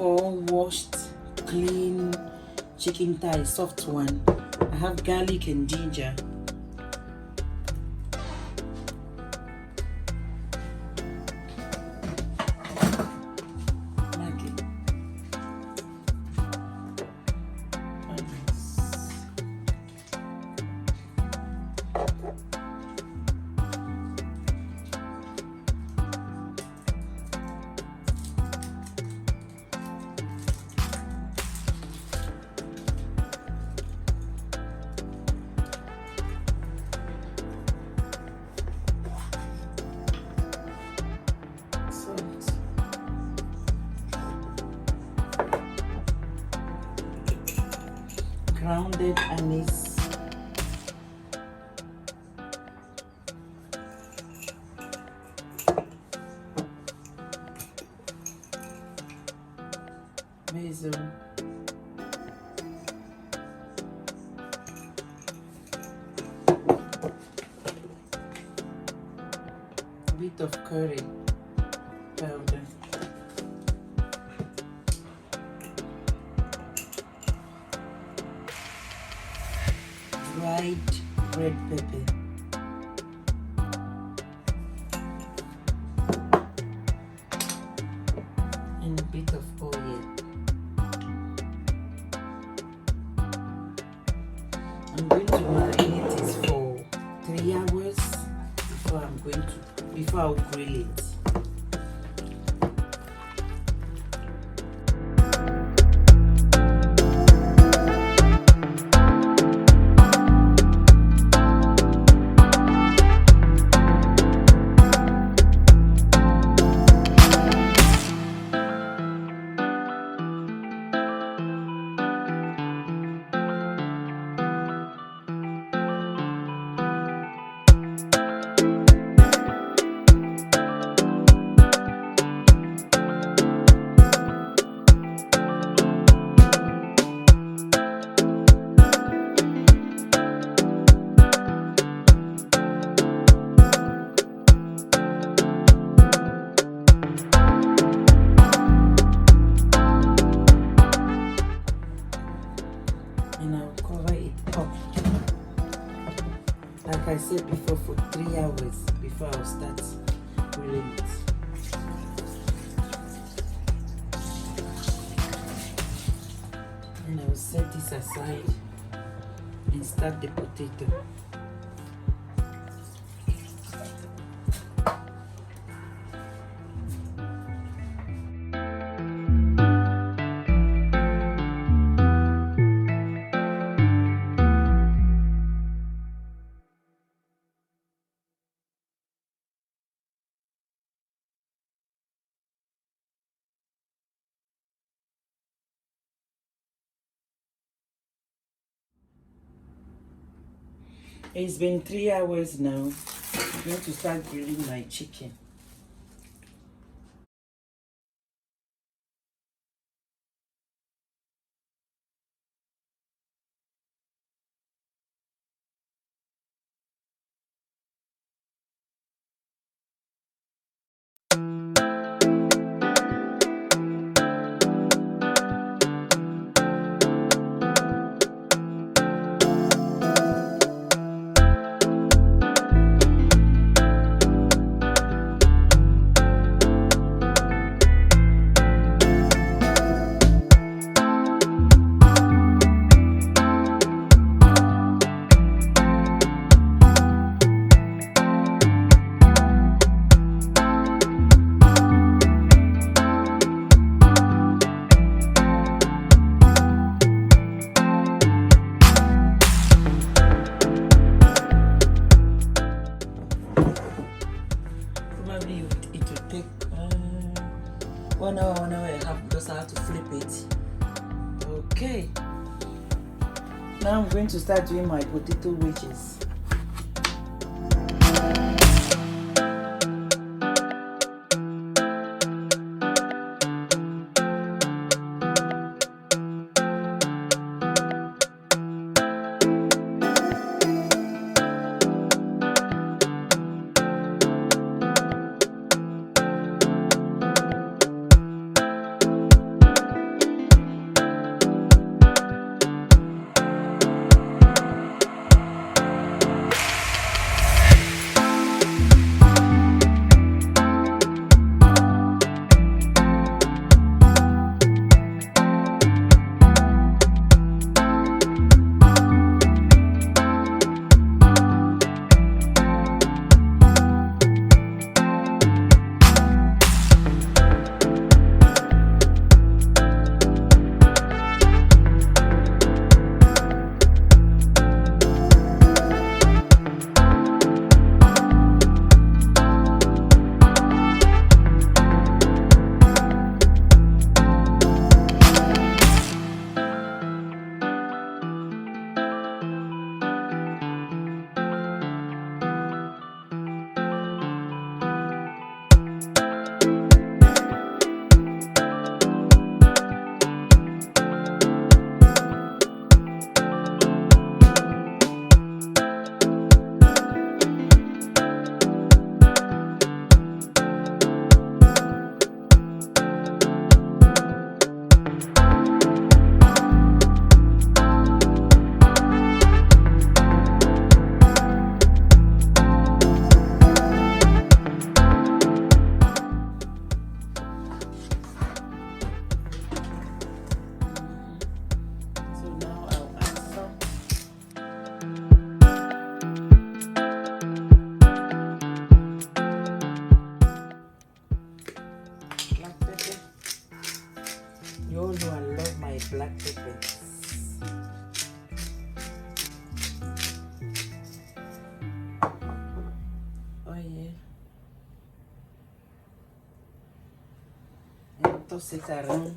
4 washed, clean chicken thigh, soft one. I have garlic and ginger. Grounded anise, basil, a bit of curry powder, dried red pepper, and a bit of oil. I'm going to marinate this for 3 hours before I'll grill it. And I'll cover it up, like I said before, for 3 hours before I'll start grilling it. And I will set this aside and start the potato. It's been 3 hours now. I'm going to start grilling my chicken. It will take 1 hour, 1.5 hours, because I have to flip it. Okay. Now I'm going to start doing my potato wedges. black peppers. Oil. And toss it around.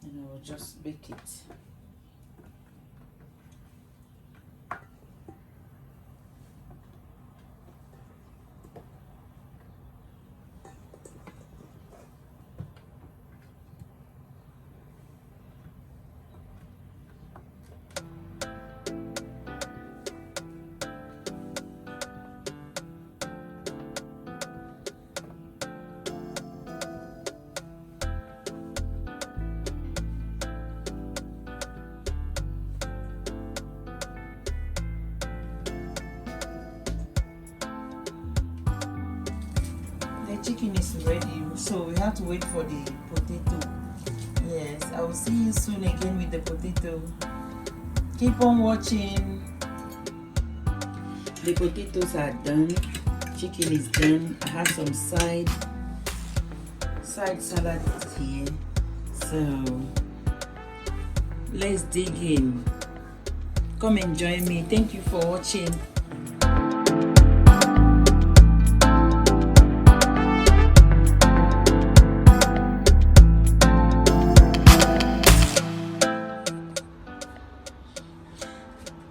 And I will just bake it. The chicken is ready, so we have to wait for the potato. Yes, I will see you soon again with the potato. Keep on watching. The potatoes are done, chicken is done. I have some side salad here, so let's dig in. Come and join me. Thank you for watching.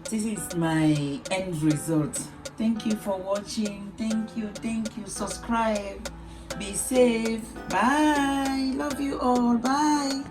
This is my end result. Thank you for watching. Thank you. Subscribe. Be safe. Bye. Love you all. Bye.